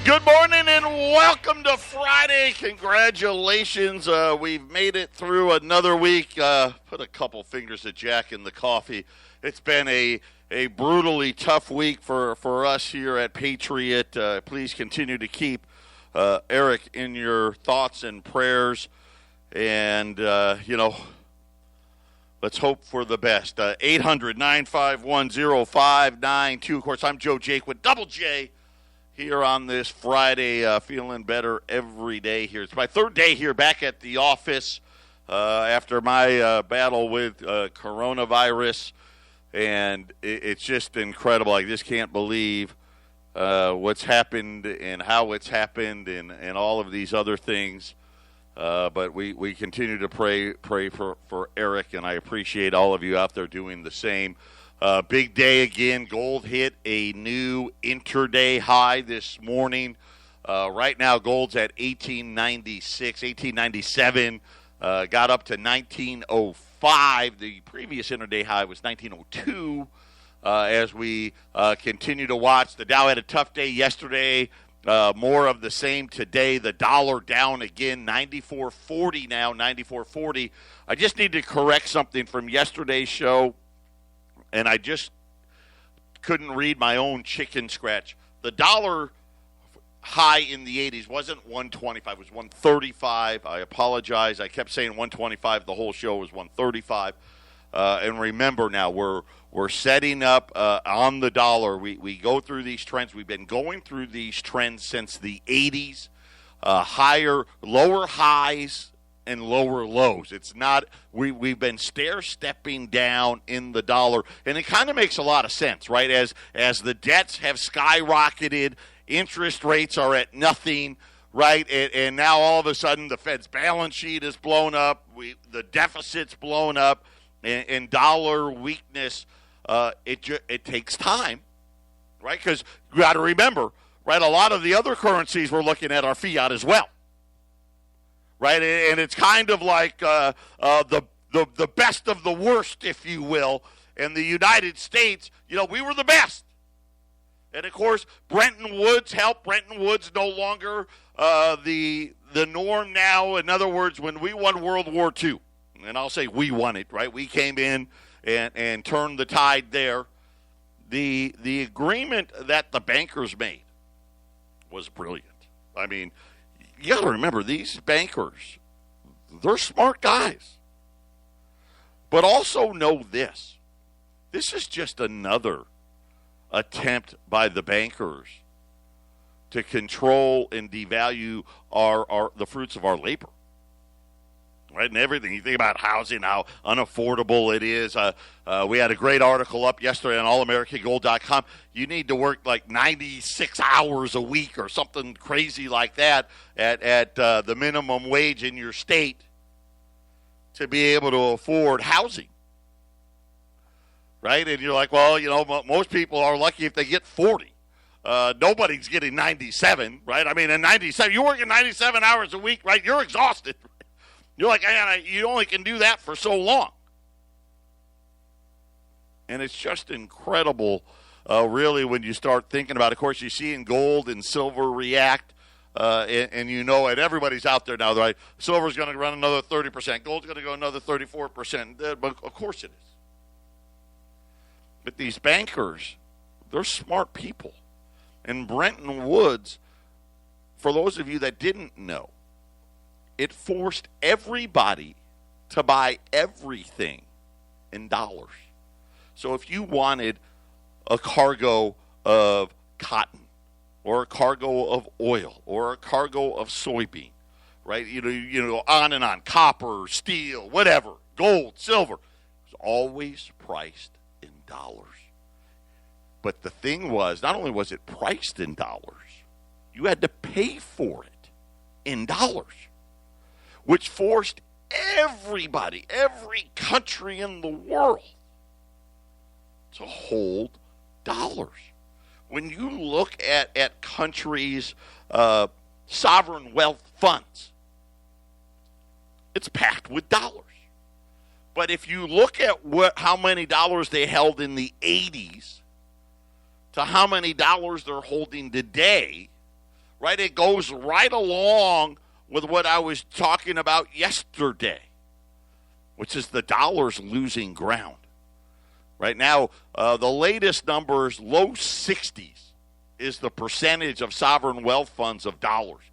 Good morning and welcome to Friday. Congratulations. We've made it through another week. Put a couple fingers of Jack in the coffee. It's been a brutally tough week for us here at Patriot. Please continue to keep Eric in your thoughts and prayers. And, let's hope for the best. 800-951-0592. Of course, I'm Joe Jake with Double J. Here on this Friday, feeling better every day here. It's my third day here back at the office after my battle with coronavirus, and it's just incredible. I just can't believe what's happened and how it's happened and all of these other things. But we continue to pray for Eric, and I appreciate all of you out there doing the same. Big day again. Gold hit a new intraday high this morning. Right now, gold's at 1896, 1897. Got up to 1905. The previous intraday high was 1902. As we continue to watch, the Dow had a tough day yesterday. More of the same today. The dollar down again, 94.40 now, 94.40. I just need to correct something from yesterday's show. And I just couldn't read my own chicken scratch. The dollar high in the 80s wasn't 125. It was 135. I apologize. I kept saying 125. The whole show was 135. And remember now, we're setting up on the dollar. We go through these trends. We've been going through these trends since the 80s. Lower highs and lower lows. It's not, we've been stair-stepping down in the dollar, and it kind of makes a lot of sense, right? As the debts have skyrocketed, interest rates are at nothing, right? And now all of a sudden the Fed's balance sheet is blown up, the deficit's blown up, and dollar weakness, it takes time, right? Because you got to remember, right, a lot of the other currencies we're looking at are fiat as well. Right, and it's kind of like the best of the worst, if you will. And the United States, we were the best. And of course, Bretton Woods helped. Bretton Woods no longer the norm now. In other words, when we won World War II, and I'll say we won it, right? We came in and turned the tide there. The agreement that the bankers made was brilliant. I mean, you got to remember, these bankers, they're smart guys. But also know this. This is just another attempt by the bankers to control and devalue the fruits of our labor. Right, and everything. You think about housing, how unaffordable it is. We had a great article up yesterday on allamericangold.com. You need to work like 96 hours a week or something crazy like that at the minimum wage in your state to be able to afford housing. Right? And you're like, well, most people are lucky if they get 40. Nobody's getting 97, right? I mean, in 97, you're working 97 hours a week, right? You're exhausted. You're like, you only can do that for so long. And it's just incredible, really, when you start thinking about it. Of course, you're seeing gold and silver react, and and everybody's out there now, right? Silver's going to run another 30%. Gold's going to go another 34%. But of course it is. But these bankers, they're smart people. And Bretton Woods, for those of you that didn't know, it forced everybody to buy everything in dollars. So if you wanted a cargo of cotton or a cargo of oil or a cargo of soybean, right? On and on, copper, steel, whatever, gold, silver, it was always priced in dollars. But the thing was, not only was it priced in dollars, you had to pay for it in dollars, which forced everybody, every country in the world, to hold dollars. When you look at countries' sovereign wealth funds, it's packed with dollars. But if you look at how many dollars they held in the 80s to how many dollars they're holding today, right? It goes right along with what I was talking about yesterday, which is the dollar's losing ground. Right now, the latest numbers, low 60s, is the percentage of sovereign wealth funds of dollars.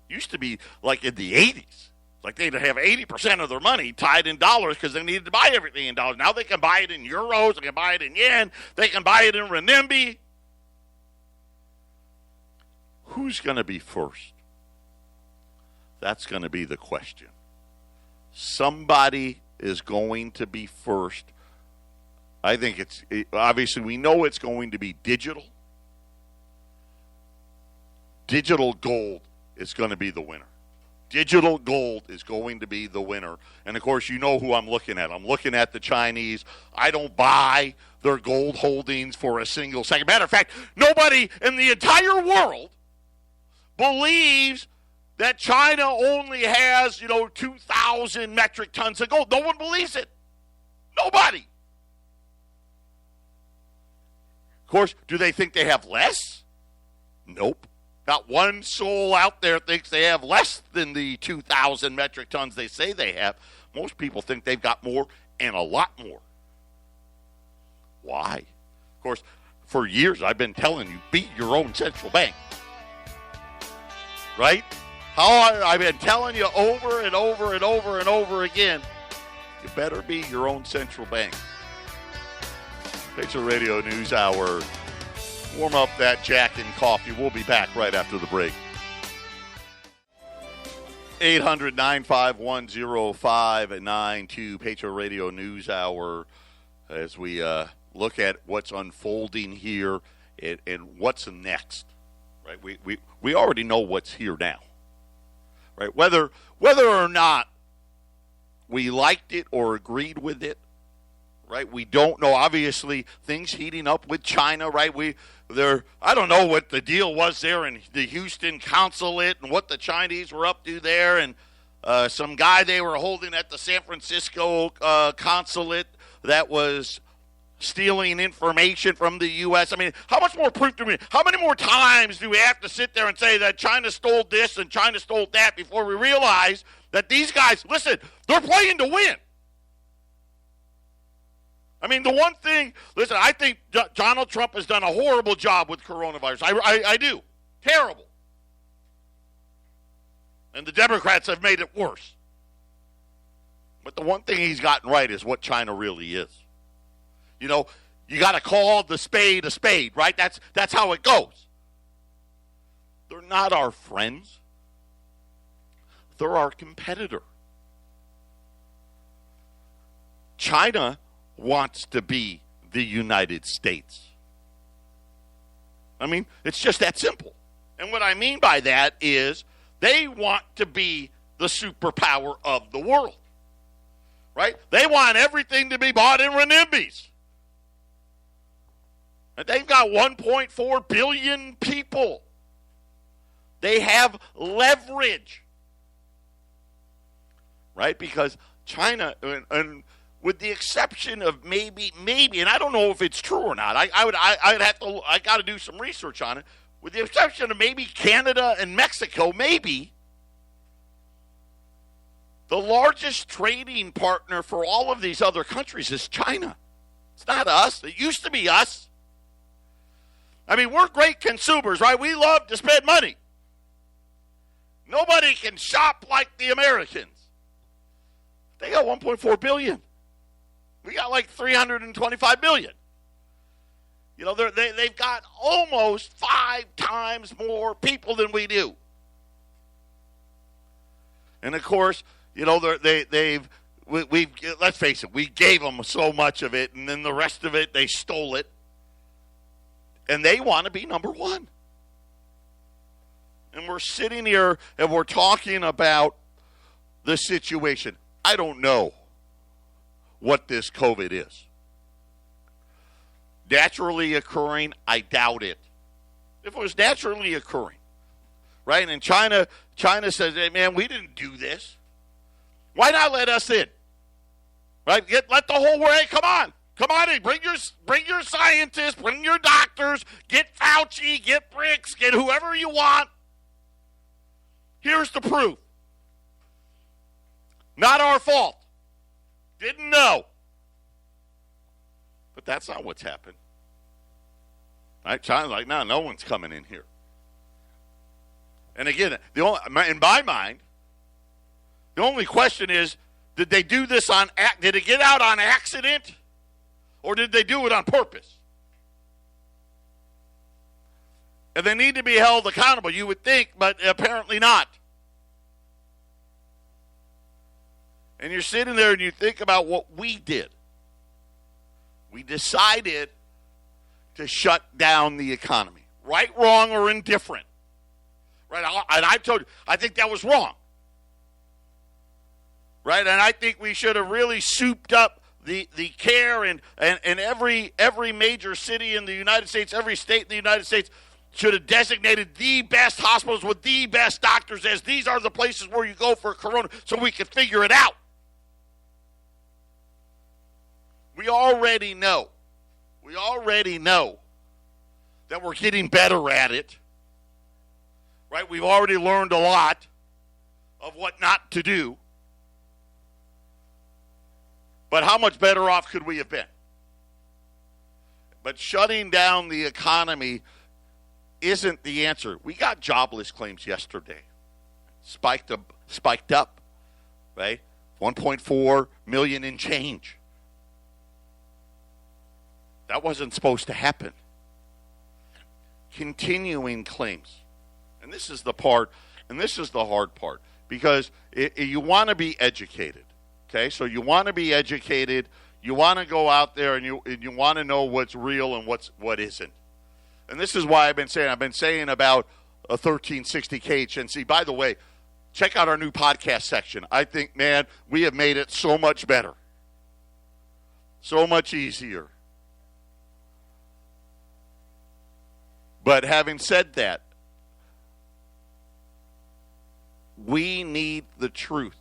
Used to be like in the 80s. Like they'd have 80% of their money tied in dollars because they needed to buy everything in dollars. Now they can buy it in euros, they can buy it in yen, they can buy it in renminbi. Who's going to be first? That's going to be the question. Somebody is going to be first. I think obviously we know it's going to be digital. Digital gold is going to be the winner. Digital gold is going to be the winner. And, of course, you know who I'm looking at. I'm looking at the Chinese. I don't buy their gold holdings for a single second. Matter of fact, nobody in the entire world believes that China only has, 2,000 metric tons of gold. No one believes it. Nobody. Of course, do they think they have less? Nope. Not one soul out there thinks they have less than the 2,000 metric tons they say they have. Most people think they've got more and a lot more. Why? Of course, for years I've been telling you, be your own central bank. Right? I've been telling you over and over and over and over again, you better be your own central bank. Patriot Radio News Hour. Warm up that Jack and coffee. We'll be back right after the break. 800-951-0592, Patriot Radio News Hour, as we look at what's unfolding here and what's next. Right? We already know what's here now. Right? Whether or not we liked it or agreed with it, right? We don't know. Obviously, things heating up with China, right? I don't know what the deal was there in the Houston consulate and what the Chinese were up to there, and some guy they were holding at the San Francisco consulate that was stealing information from the U.S. I mean, how much more proof do we need? How many more times do we have to sit there and say that China stole this and China stole that before we realize that these guys, listen, they're playing to win? I mean, the one thing, listen, I think Donald Trump has done a horrible job with coronavirus. I do. Terrible. And the Democrats have made it worse. But the one thing he's gotten right is what China really is. You got to call the spade a spade, right? That's how it goes. They're not our friends. They're our competitor. China wants to be the United States. I mean, it's just that simple. And what I mean by that is they want to be the superpower of the world. Right? They want everything to be bought in renminbis. And they've got 1.4 billion people. They have leverage. Right? Because China, and with the exception of maybe, and I don't know if it's true or not. I got to do some research on it. With the exception of maybe Canada and Mexico, maybe the largest trading partner for all of these other countries is China. It's not us. It used to be us. I mean, we're great consumers, right? We love to spend money. Nobody can shop like the Americans. They got 1.4 billion. We got like 325 million. They've got almost 5 times more people than we do. And of course, let's face it, we gave them so much of it, and then the rest of it, they stole it. And they want to be number one. And we're sitting here and we're talking about the situation. I don't know what this COVID is. Naturally occurring, I doubt it. If it was naturally occurring, right? And China says, hey, man, we didn't do this. Why not let us in? Right? Let the whole world, hey, come on in. Bring your scientists, bring your doctors, get Fauci, get Bricks, get whoever you want. Here's the proof. Not our fault. Didn't know. But that's not what's happened. Right? China's like, no one's coming in here. And again, in my mind, the only question is, did they do this did it get out on accident? Or did they do it on purpose? And they need to be held accountable, you would think, but apparently not. And you're sitting there and you think about what we did. We decided to shut down the economy. Right, wrong, or indifferent. Right? And I told you, I think that was wrong. Right? And I think we should have really souped up the care and every major city in the United States, every state in the United States should have designated the best hospitals with the best doctors as these are the places where you go for corona so we could figure it out. We already know that we're getting better at it. Right? We've already learned a lot of what not to do. But how much better off could we have been? But shutting down the economy isn't the answer. We got jobless claims yesterday. Spiked up, right? 1.4 million in change. That wasn't supposed to happen. Continuing claims. And this is the part, and this is the hard part, because you want to be educated. Okay, so you want to be educated. You want to go out there and you want to know what's real and what isn't. And this is why I've been saying about a 1360 KHNC. By the way, check out our new podcast section. I think, man, we have made it so much better. So much easier. But having said that, we need the truth.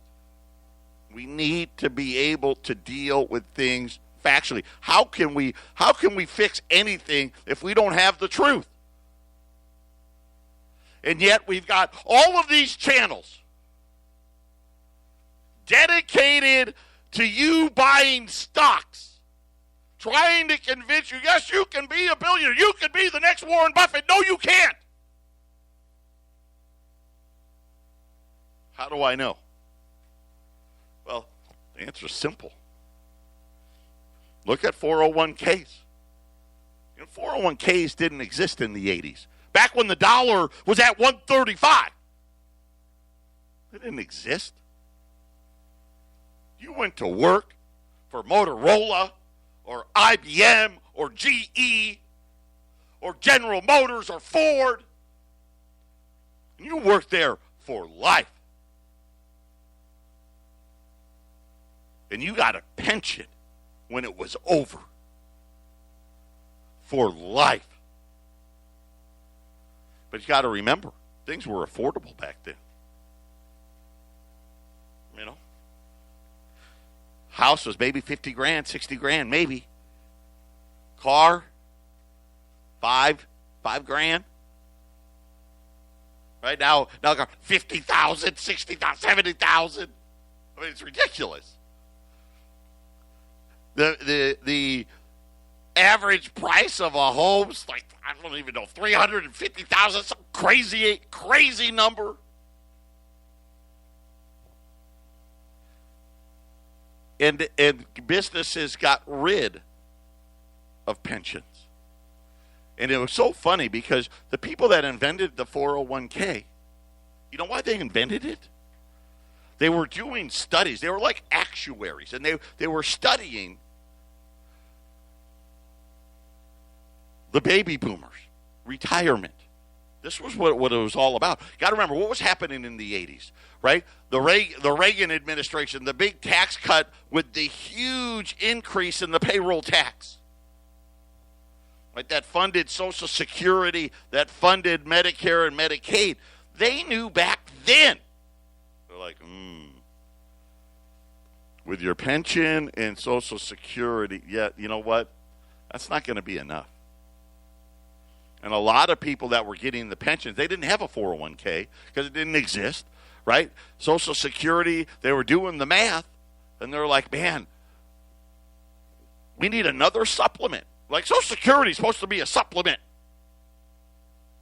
We need to be able to deal with things factually. How can we fix anything if we don't have the truth? And yet we've got all of these channels dedicated to you buying stocks, trying to convince you, yes, you can be a billionaire. You can be the next Warren Buffett. No, you can't. How do I know? Well, the answer is simple. Look at 401ks. 401ks didn't exist in the 80s. Back when the dollar was at 135. It didn't exist. You went to work for Motorola or IBM or GE or General Motors or Ford. And you worked there for life. And you got a pension when it was over. For life. But you got to remember, things were affordable back then. You know? House was maybe 50 grand, 60 grand, maybe. Car, five grand. Right now 50,000, 60,000, 70,000. I mean, it's ridiculous. The average price of a home's like, I don't even know, 350,000, some crazy number. And businesses got rid of pensions. And it was so funny because the people that invented the 401k, you know why they invented it? They were doing studies. They were like actuaries, and they were studying the baby boomers, retirement. This was what it was all about. Got to remember what was happening in the 80s, right? The Reagan administration, the big tax cut with the huge increase in the payroll tax. Right? That funded Social Security, that funded Medicare and Medicaid. They knew back then. They're like, with your pension and Social Security, yeah, you know what? That's not going to be enough. And a lot of people that were getting the pensions, they didn't have a 401k because it didn't exist, right? Social Security, they were doing the math, and they're like, man, we need another supplement. Like Social Security is supposed to be a supplement,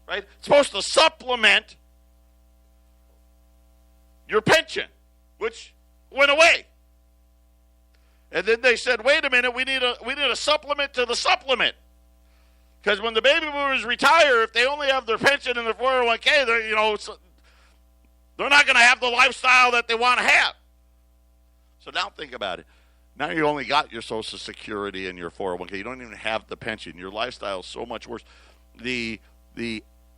right? It's supposed to supplement your pension, which went away. And then they said, wait a minute, we need a supplement to the supplement. Because when the baby boomers retire, if they only have their pension and their 401k, they're not going to have the lifestyle that they want to have. So now think about it. Now you only got your Social Security and your 401k. You don't even have the pension. Your lifestyle is so much worse. The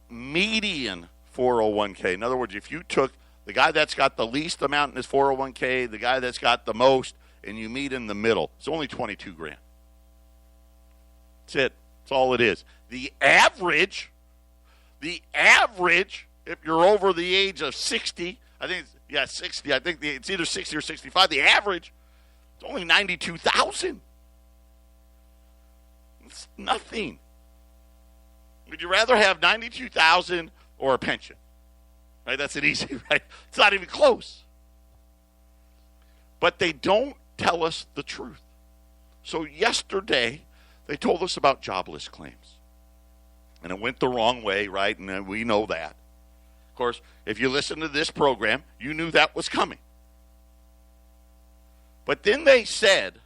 median 401k, in other words, if you took the guy that's got the least amount in his 401k, the guy that's got the most, and you meet in the middle, it's only $22,000. That's it. That's all it is. The average, if you're over the age of 60, 60. I think it's either 60 or 65. The average, it's only $92,000. It's nothing. Would you rather have $92,000 or a pension? Right? That's an easy, right? It's not even close. But they don't tell us the truth. So yesterday, they told us about jobless claims. And it went the wrong way, right? And we know that. Of course, if you listen to this program, you knew that was coming. But then they said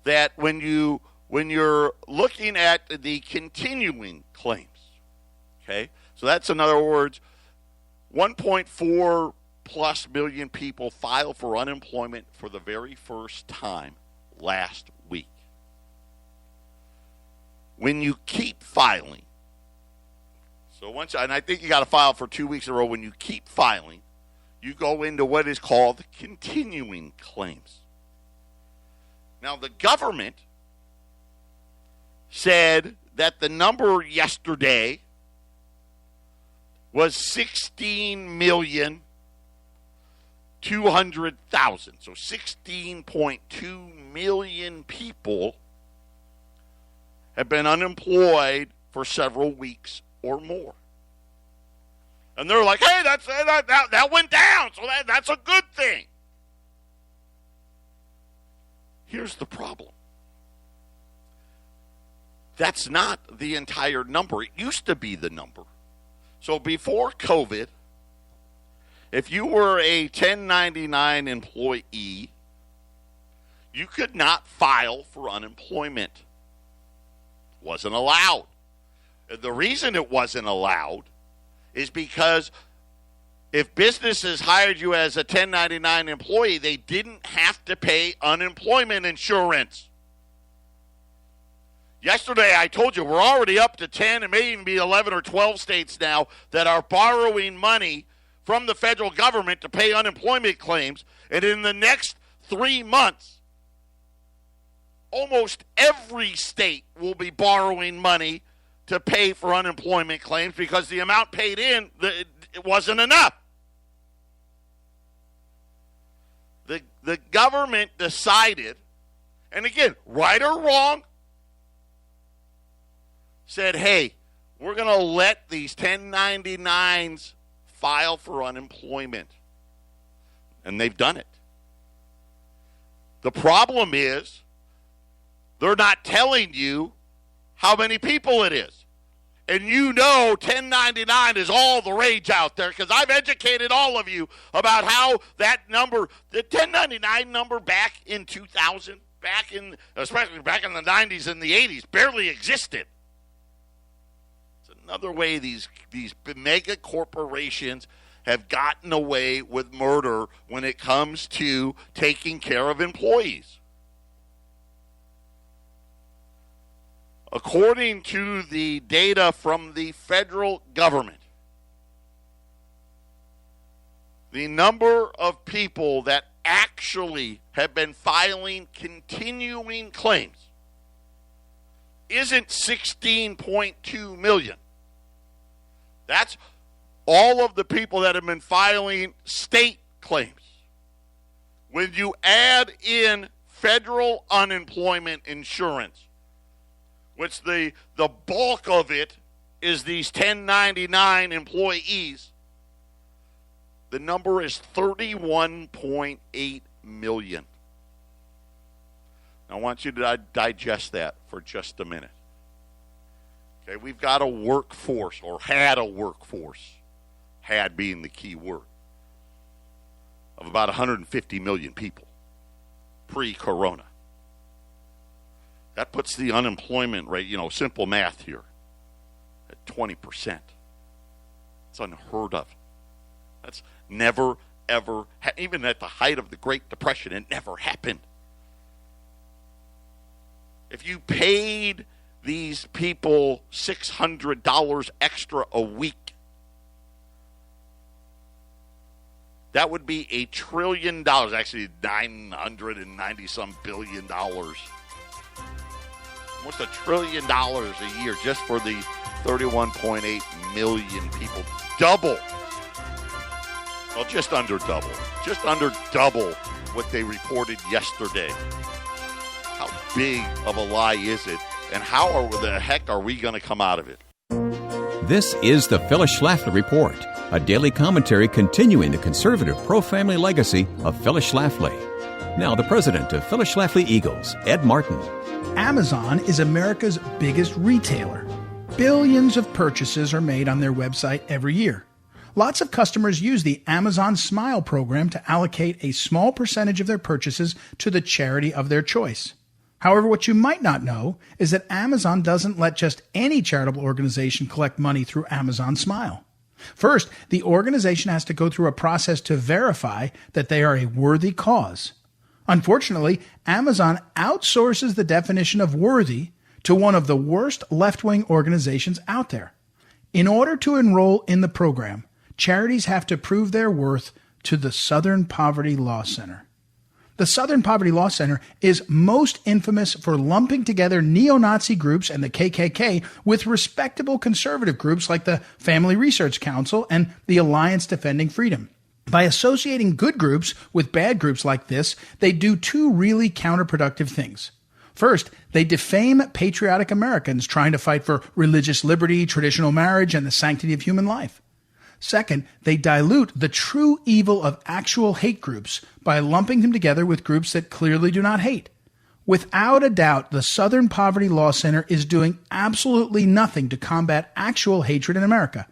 that when you're looking at the continuing claims, okay? So that's, in other words, 1.4 plus million people filed for unemployment for the very first time last week. When you keep filing, and I think you got to file for 2 weeks in a row. When you keep filing, you go into what is called continuing claims. Now, the government said that the number yesterday was 16,200,000. So 16.2 million people have been unemployed for several weeks or more. And they're like, hey, that went down, so that's a good thing. Here's the problem. That's not the entire number. It used to be the number. So before COVID, if you were a 1099 employee, you could not file for unemployment. Wasn't allowed. The reason it wasn't allowed is because if businesses hired you as a 1099 employee, they didn't have to pay unemployment insurance. Yesterday, I told you we're already up to 10, it may even be 11 or 12 states now that are borrowing money from the federal government to pay unemployment claims. And in the next 3 months, almost every state will be borrowing money to pay for unemployment claims because the amount paid in, it wasn't enough. The government decided, and again, right or wrong, said, hey, we're going to let these 1099s file for unemployment. And they've done it. The problem is they're not telling you how many people it is. And you know 1099 is all the rage out there because I've educated all of you about how that number, the 1099 number back in 2000, especially back in the 90s and the 80s, barely existed. It's another way these mega corporations have gotten away with murder when it comes to taking care of employees. According to the data from the federal government, the number of people that actually have been filing continuing claims isn't 16.2 million. That's all of the people that have been filing state claims. When you add in federal unemployment insurance, which the bulk of it is these 1099 employees, the number is 31.8 million. I want you to digest that for just a minute. Okay, we've got a workforce, or had a workforce, had being the key word, of about 150 million people pre-corona. That puts the unemployment rate, simple math here, at 20%. It's unheard of. That's never, ever, even at the height of the Great Depression, it never happened. If you paid these people $600 extra a week, that would be $1 trillion, actually $990-some billion. Almost $1 trillion a year just for the 31.8 million people. Double. Well, just under double. Just under double what they reported yesterday. How big of a lie is it? And how the heck are we going to come out of it? This is the Phyllis Schlafly Report, a daily commentary continuing the conservative pro-family legacy of Phyllis Schlafly. Now, the president of Phyllis Schlafly Eagles, Ed Martin. Amazon is America's biggest retailer. Billions of purchases are made on their website every year. Lots of customers use the Amazon Smile program to allocate a small percentage of their purchases to the charity of their choice. However, what you might not know is that Amazon doesn't let just any charitable organization collect money through Amazon Smile. First, the organization has to go through a process to verify that they are a worthy cause. Unfortunately, Amazon outsources the definition of worthy to one of the worst left-wing organizations out there. In order to enroll in the program, charities have to prove their worth to the Southern Poverty Law Center. The Southern Poverty Law Center is most infamous for lumping together neo-Nazi groups and the KKK with respectable conservative groups like the Family Research Council and the Alliance Defending Freedom. By associating good groups with bad groups like this, they do two really counterproductive things. First, they defame patriotic Americans trying to fight for religious liberty, traditional marriage, and the sanctity of human life. Second, they dilute the true evil of actual hate groups by lumping them together with groups that clearly do not hate. Without a doubt, the Southern Poverty Law Center is doing absolutely nothing to combat actual hatred in America.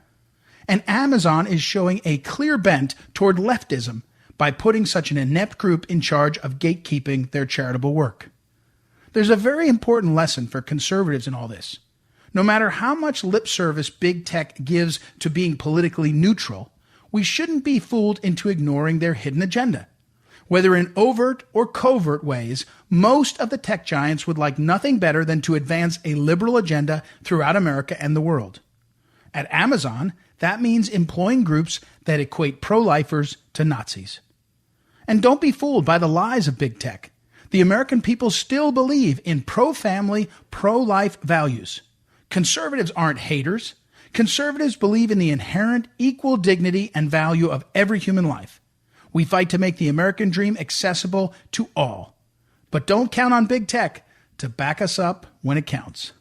And Amazon is showing a clear bent toward leftism by putting such an inept group in charge of gatekeeping their charitable work. There's a very important lesson for conservatives in all this. No matter how much lip service big tech gives to being politically neutral, we shouldn't be fooled into ignoring their hidden agenda. Whether in overt or covert ways, most of the tech giants would like nothing better than to advance a liberal agenda throughout America and the world. At Amazon, that means employing groups that equate pro-lifers to Nazis. And don't be fooled by the lies of big tech. The American people still believe in pro-family, pro-life values. Conservatives aren't haters. Conservatives believe in the inherent equal dignity and value of every human life. We fight to make the American dream accessible to all. But don't count on big tech to back us up when it counts.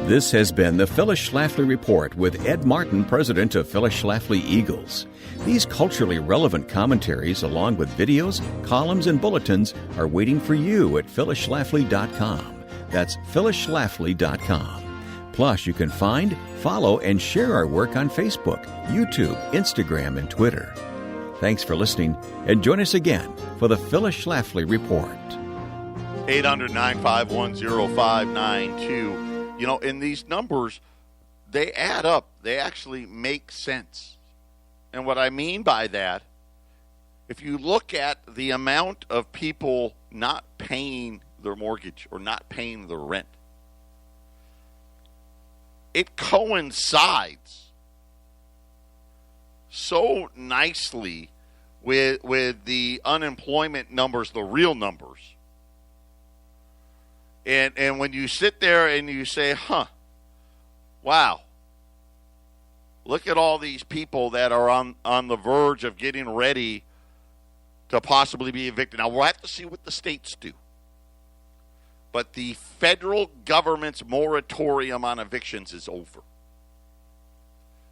This has been the Phyllis Schlafly Report with Ed Martin, president of Phyllis Schlafly Eagles. These culturally relevant commentaries, along with videos, columns, and bulletins, are waiting for you at phyllisschlafly.com. That's phyllisschlafly.com. Plus, you can find, follow, and share our work on Facebook, YouTube, Instagram, and Twitter. Thanks for listening, and join us again for the Phyllis Schlafly Report. 800-951-0592. In these numbers, they add up. They actually make sense. And what I mean by that, if you look at the amount of people not paying their mortgage or not paying their rent, it coincides so nicely with the unemployment numbers, the real numbers. And when you sit there and you say, wow, look at all these people that are on the verge of getting ready to possibly be evicted. Now, we'll have to see what the states do. but the federal government's moratorium on evictions is over.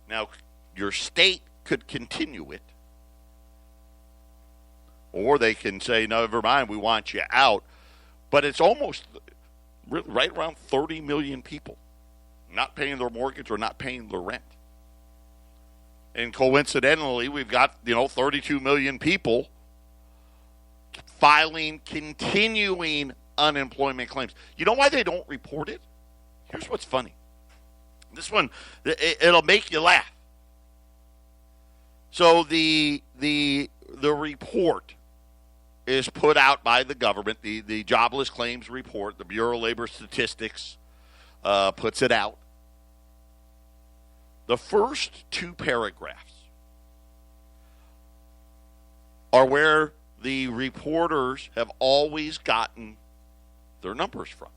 Now, your state could continue it, or they can say, no, never mind, we want you out. But it's almost right around 30 million people not paying their mortgage or not paying their rent. And coincidentally, we've got, 32 million people filing continuing unemployment claims. You know why they don't report it? Here's what's funny. This one, it'll make you laugh. So the report is put out by the government, the jobless claims report, the Bureau of Labor Statistics puts it out. The first two paragraphs are where the reporters have always gotten their numbers from.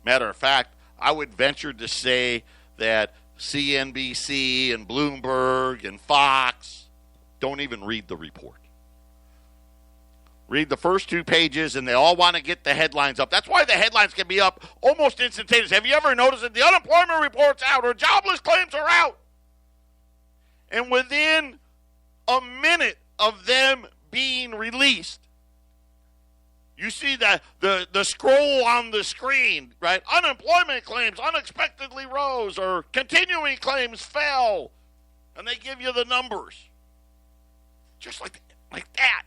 Matter of fact, I would venture to say that CNBC and Bloomberg and Fox don't even read the report. Read the first two pages, and they all want to get the headlines up. That's why the headlines can be up almost instantaneous. Have you ever noticed that the unemployment report's out or jobless claims are out? And within a minute of them being released, you see the scroll on the screen, right? Unemployment claims unexpectedly rose or continuing claims fell. And they give you the numbers. Just like that.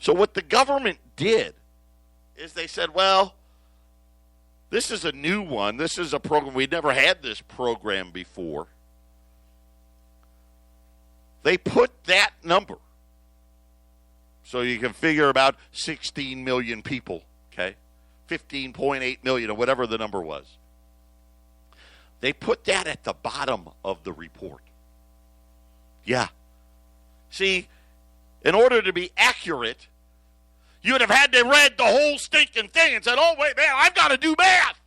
So what the government did is they said, well, this is a new one. This is a program. We never had this program before. They put that number. So you can figure about 16 million people, okay? 15.8 million or whatever the number was. They put that at the bottom of the report. Yeah. See, in order to be accurate, you would have had to read the whole stinking thing and said, oh, wait, man, I've got to do math.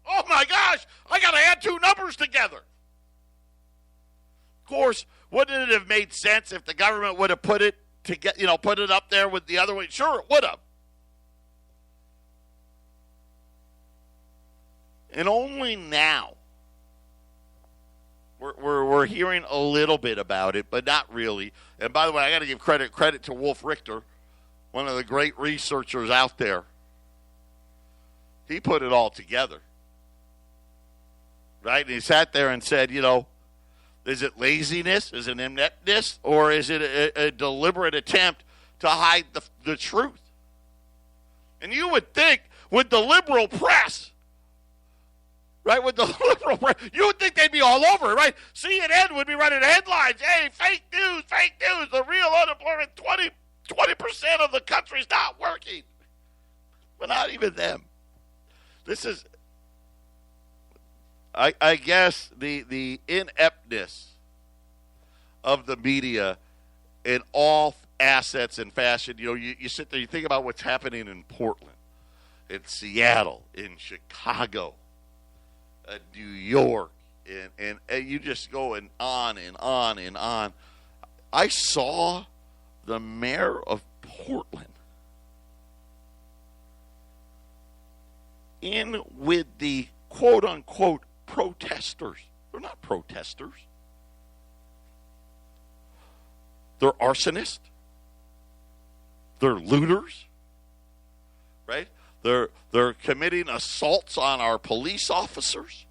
Oh, my gosh, I got to add two numbers together. Of course, wouldn't it have made sense if the government would have put it up there with the other one? Sure, it would have. And only now we're hearing a little bit about it, but not really. And by the way, I got to give credit to Wolf Richter, one of the great researchers out there. He put it all together. Right? And he sat there and said, is it laziness? Is it ineptness? Or is it a deliberate attempt to hide the truth? And you would think with the liberal press, right, you would think they'd be all over it, right? CNN would be running headlines. Hey, fake news. The real unemployment, 20% of the country's not working. But not even them. This is, I guess, the ineptness of the media in all assets and fashion. You sit there, you think about what's happening in Portland, in Seattle, in Chicago, New York, and you just go on and on and on. I saw the mayor of Portland in with the quote-unquote protesters. They're not protesters. They're arsonists. They're looters. Right? They're committing assaults on our police officers.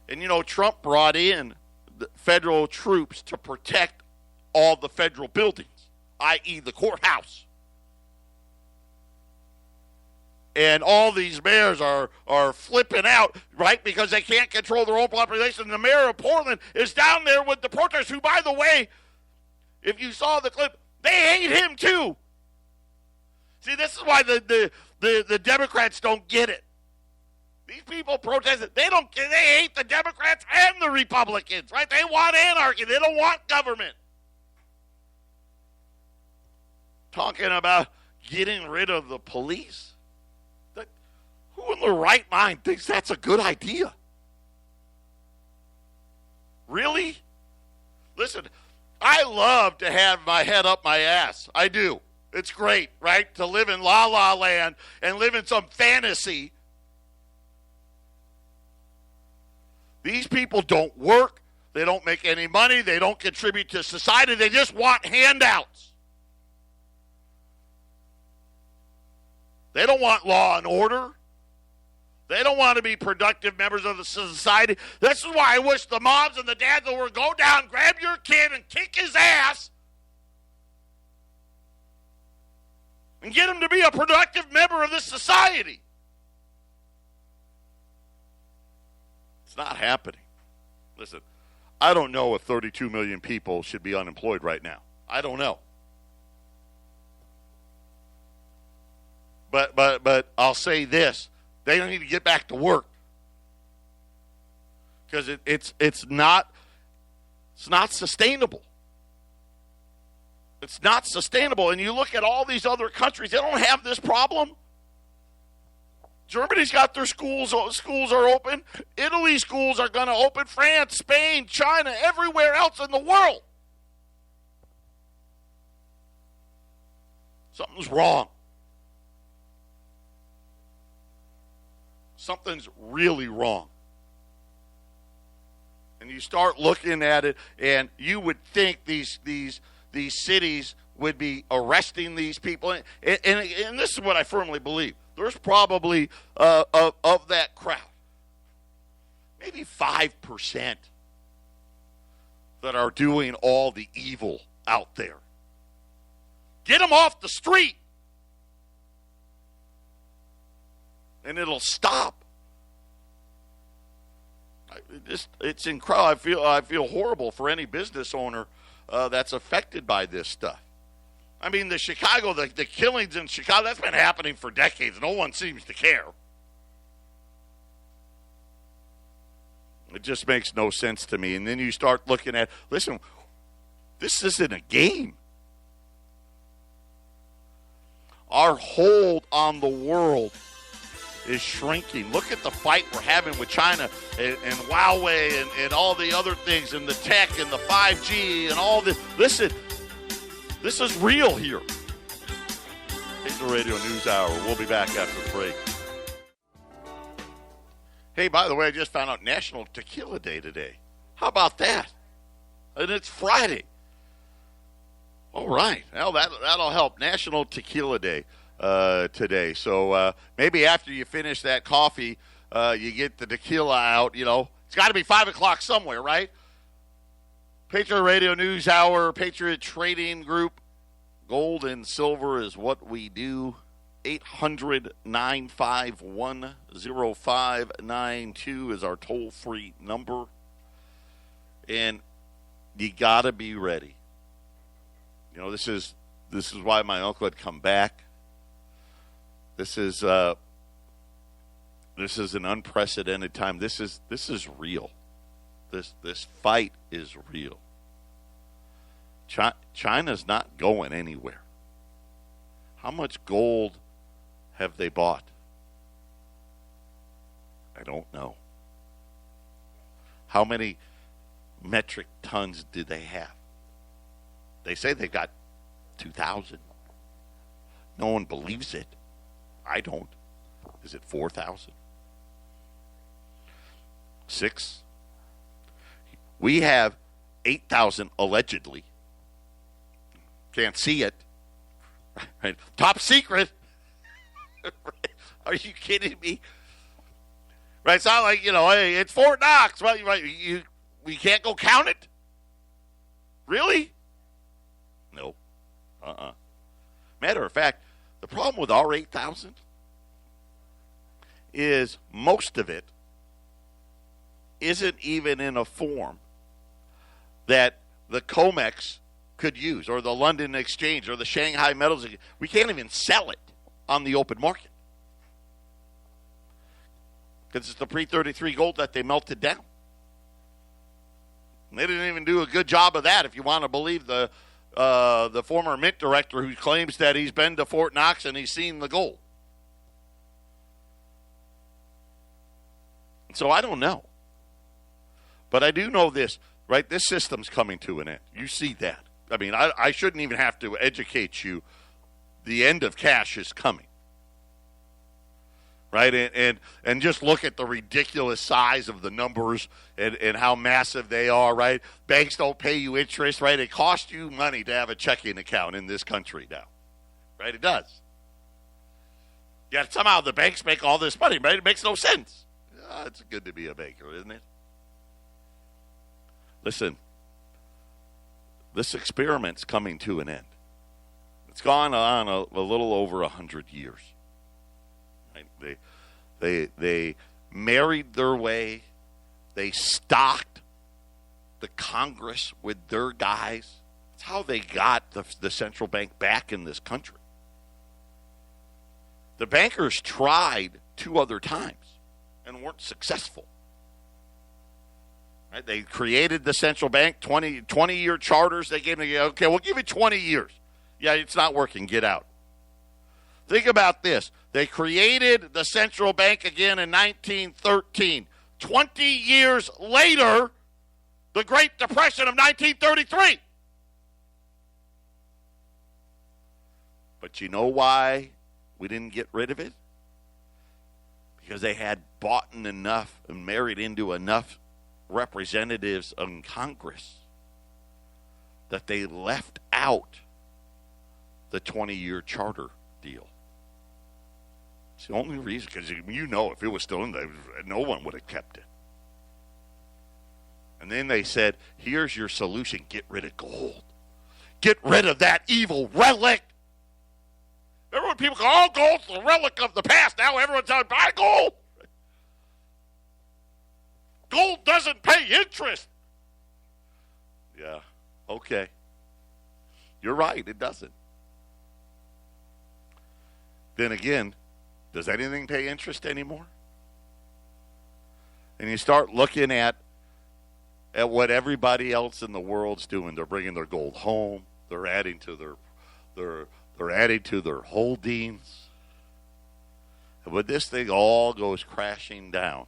And Trump brought in the federal troops to protect all the federal buildings, i.e. the courthouse. And all these mayors are flipping out, right, because they can't control their own population. The mayor of Portland is down there with the protesters, who, by the way, if you saw the clip, they hate him too. See, this is why the Democrats don't get it. These people protesting, they hate the Democrats and the Republicans, right? They want anarchy. They don't want government. Talking about getting rid of the police. Who in their right mind thinks that's a good idea? Really? Listen, I love to have my head up my ass. I do. It's great, right? To live in La La Land and live in some fantasy. These people don't work. They don't make any money. They don't contribute to society. They just want handouts. They don't want law and order. They don't want to be productive members of the society. This is why I wish the moms and the dads would go down, grab your kid, and kick his ass and get him to be a productive member of this society. It's not happening. Listen, I don't know if 32 million people should be unemployed right now. I don't know. But I'll say this. They don't need to get back to work. Because it's not sustainable. It's not sustainable. And you look at all these other countries, they don't have this problem. Germany's got their schools are open. Italy's schools are going to open. France, Spain, China, everywhere else in the world. Something's wrong. Something's really wrong. And you start looking at it, and you would think these cities would be arresting these people. And this is what I firmly believe. There's probably, of that crowd, maybe 5% that are doing all the evil out there. Get them off the street, and it'll stop. It's incredible. I feel horrible for any business owner that's affected by this stuff. I mean, the killings in Chicago, that's been happening for decades. No one seems to care. It just makes no sense to me. And then you start looking at, listen, this isn't a game. Our hold on the world is shrinking. Look at the fight we're having with China and Huawei and all the other things and the tech and the 5G and all this. Listen, this is real here. Patriot Radio News Hour. We'll be back after the break. Hey, by the way, I just found out National Tequila Day today. How about that? And it's Friday. All right. Well, that'll help. National Tequila Day today. So maybe after you finish that coffee, you get the tequila out. You know, it's got to be 5 o'clock somewhere, right? Patriot Radio News Hour, Patriot Trading Group. Gold and silver is what we do. 800-951-0592 is our toll-free number. And you got to be ready. You know, this is why my uncle had come back. This is an unprecedented time. This is real. This fight is real. China's not going anywhere. How much gold have they bought? I don't know. How many metric tons do they have? They say they've got 2,000. No one believes it. I don't. Is it 4,000? 6? We have 8,000 allegedly. Can't see it. Right. Top secret. Are you kidding me? Right? It's not like, hey, it's Fort Knox. Well, we can't go count it? Really? No. Matter of fact, the problem with our 8,000 is most of it isn't even in a form that the COMEX could use, or the London Exchange, or the Shanghai Metals. We can't even sell it on the open market because it's the pre-33 gold that they melted down. And they didn't even do a good job of that, if you want to believe the former mint director who claims that he's been to Fort Knox and he's seen the gold. So I don't know. But I do know this. right? This system's coming to an end. You see that. I mean, I shouldn't even have to educate you. The end of cash is coming. Right? And just look at the ridiculous size of the numbers and how massive they are, right? Banks don't pay you interest, right? It costs you money to have a checking account in this country now. Right? It does. Yet somehow the banks make all this money, right? It makes no sense. It's good to be a banker, isn't it? Listen, this experiment's coming to an end. It's gone on a little over 100 years. Right? They married their way. They stocked the Congress with their guys. That's how they got the central bank back in this country. The bankers tried 2 other times and weren't successful. Right? They created the central bank, 20-year charters. They gave them, okay, we'll give you 20 years. Yeah, it's not working. Get out. Think about this. They created the central bank again in 1913. 20 years later, the Great Depression of 1933. But you know why we didn't get rid of it? Because they had bought in enough and married into enough representatives in Congress that they left out the 20-year charter deal. It's the only reason, because if it was still in there, no one would have kept it. And then they said, here's your solution, get rid of gold. Get rid of that evil relic. Remember when people go, oh, gold's the relic of the past. Now everyone's out, buy gold. Gold doesn't pay interest. Yeah, okay. You're right, it doesn't. Then again, does anything pay interest anymore? And you start looking at what everybody else in the world's doing. They're bringing their gold home. They're adding to they're adding to their holdings. And when this thing all goes crashing down,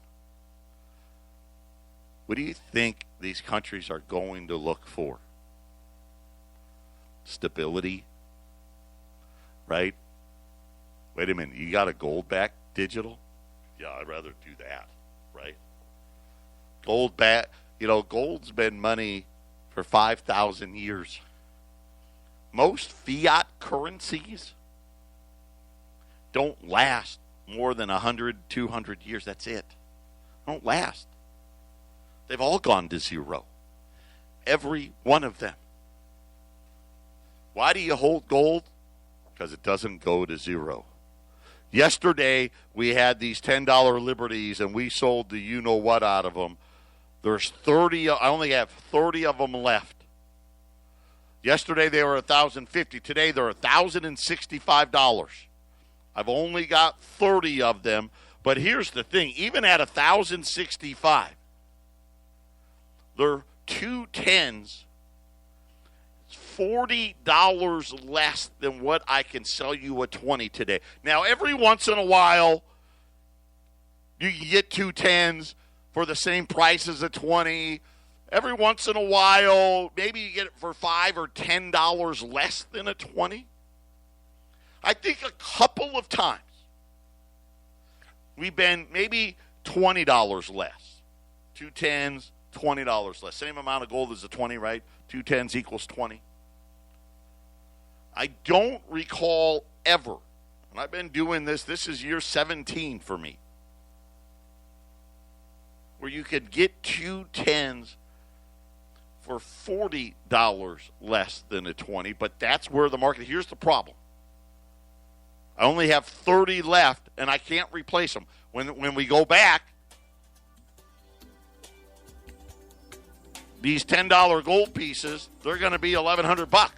what do you think these countries are going to look for? Stability, right? Wait a minute, you got a gold back digital? Yeah, I'd rather do that, right? Gold back, gold's been money for 5,000 years. Most fiat currencies don't last more than 100, 200 years. That's it. Don't last. They've all gone to zero. Every one of them. Why do you hold gold? Because it doesn't go to zero. Yesterday, we had these $10 Liberties, and we sold the you-know-what out of them. There's 30. I only have 30 of them left. Yesterday, they were $1,050. Today, they're $1,065. I've only got 30 of them. But here's the thing. Even at $1,065, they're 2 10s. $40 less than what I can sell you a 20 today. Now, every once in a while, you can get 2 10s for the same price as a 20. Every once in a while, maybe you get it for $5 or $10 less than a 20. I think a couple of times we've been maybe $20 less. 2 10s, $20 less. Same amount of gold as a 20, right? 2 10s equals 20. I don't recall ever, and I've been doing this is year 17 for me, where you could get 2 10s for $40 less than a 20, but that's where the market, here's the problem. I only have 30 left, and I can't replace them. When we go back, these $10 gold pieces, they're going to be $1,100.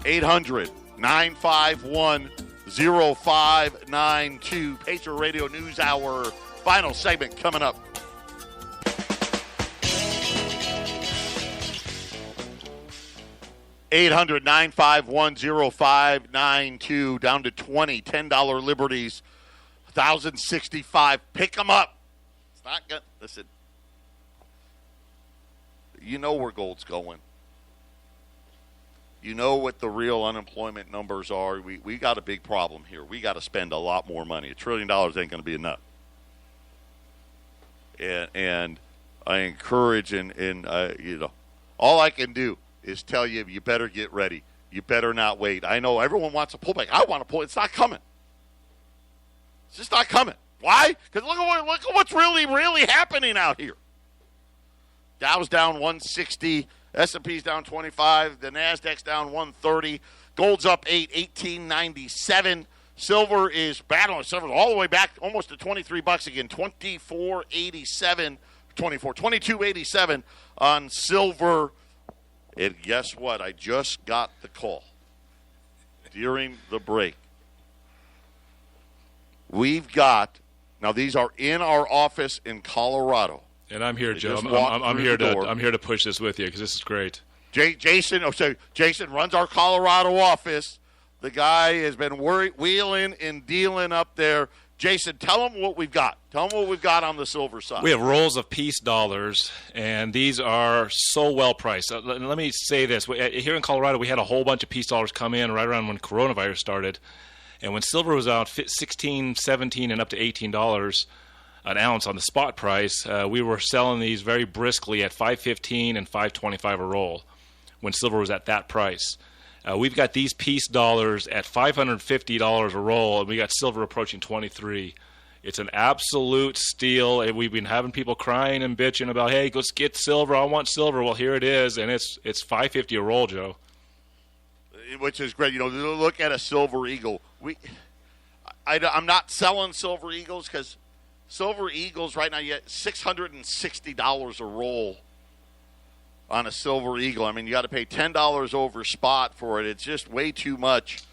800-951-0592. Patriot Radio News Hour. Final segment coming up. $800-951-0592. Down to 20 $10 Liberties. $1,065. Pick them up. It's not good. Listen. you know where gold's going. You know what the real unemployment numbers are. We got a big problem here. We got to spend a lot more money. $1 trillion ain't going to be enough. And I encourage all I can do is tell you, you better get ready. You better not wait. I know everyone wants a pullback. I want a pull. It's not coming. It's just not coming. Why? Because look at what's really, really happening out here. Dow's down 160. S&P's down 25. The NASDAQ's down 130. Gold's up 1897. Silver is battling. Silver's all the way back almost to $23 again. 2287 on silver. And guess what? I just got the call during the break. We've got, now these are in our office in Colorado. And I'm here, Joe. I'm here to push this with you because this is great. Jason runs our Colorado office. The guy has been wheeling and dealing up there. Jason, tell them what we've got. Tell them what we've got on the silver side. We have rolls of peace dollars, and these are so well priced. Let me say this. Here in Colorado, we had a whole bunch of peace dollars come in right around when coronavirus started. And when silver was out $16, $17, and up to $18 an ounce on the spot price, we were selling these very briskly at $5.15 and $5.25 a roll when silver was at that price. We've got these peace dollars at $550 a roll, and we got silver approaching $23. It's an absolute steal, and we've been having people crying and bitching about, hey, let's get silver. I want silver. Well, here it is, and it's $550 a roll, Joe. Which is great. Look at a Silver Eagle. I'm not selling Silver Eagles because Silver Eagles right now, you get $660 a roll on a Silver Eagle. I mean, you got to pay $10 over spot for it. It's just way too much.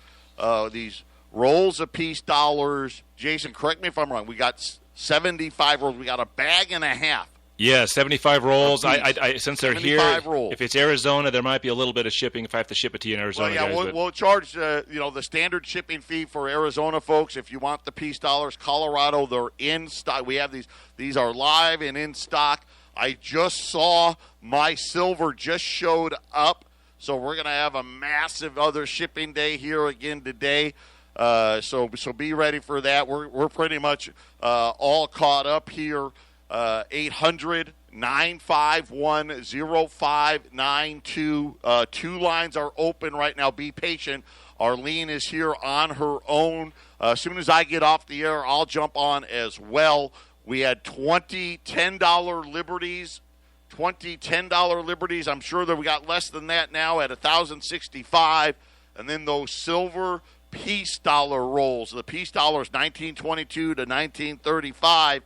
These rolls of peace dollars. Jason, correct me if I'm wrong. We got 75 rolls. We got a bag and a half. Yeah, 75 rolls. I since they're here, rolls. If it's Arizona, there might be a little bit of shipping if I have to ship it to you in Arizona. Well, yeah, we'll charge the standard shipping fee for Arizona folks if you want the peace dollars. Colorado, they're in stock. We have these. These are live and in stock. I just saw my silver just showed up, so we're going to have a massive other shipping day here again today. So be ready for that. We're pretty much all caught up here. 800-951-0592. Two lines are open right now. Be patient. Arlene is here on her own. As soon as I get off the air, I'll jump on as well. We had 20 $10 liberties. 20 $10 liberties. I'm sure that we got less than that now at 1,065. And then those silver peace dollar rolls. The peace dollar is 1922 to 1935.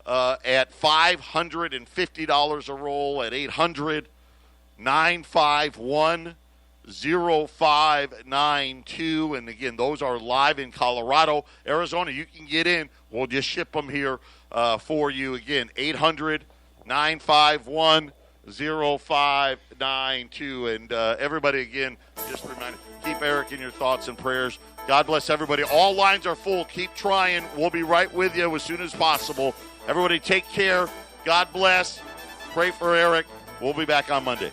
At $550 a roll at 800-951-0592. And again, those are live in Colorado. Arizona, you can get in. We'll just ship them here for you. Again, 800-951-0592. And everybody, again, just remind you, keep Eric in your thoughts and prayers. God bless everybody. All lines are full. Keep trying. We'll be right with you as soon as possible. Everybody take care. God bless. Pray for Eric. We'll be back on Monday.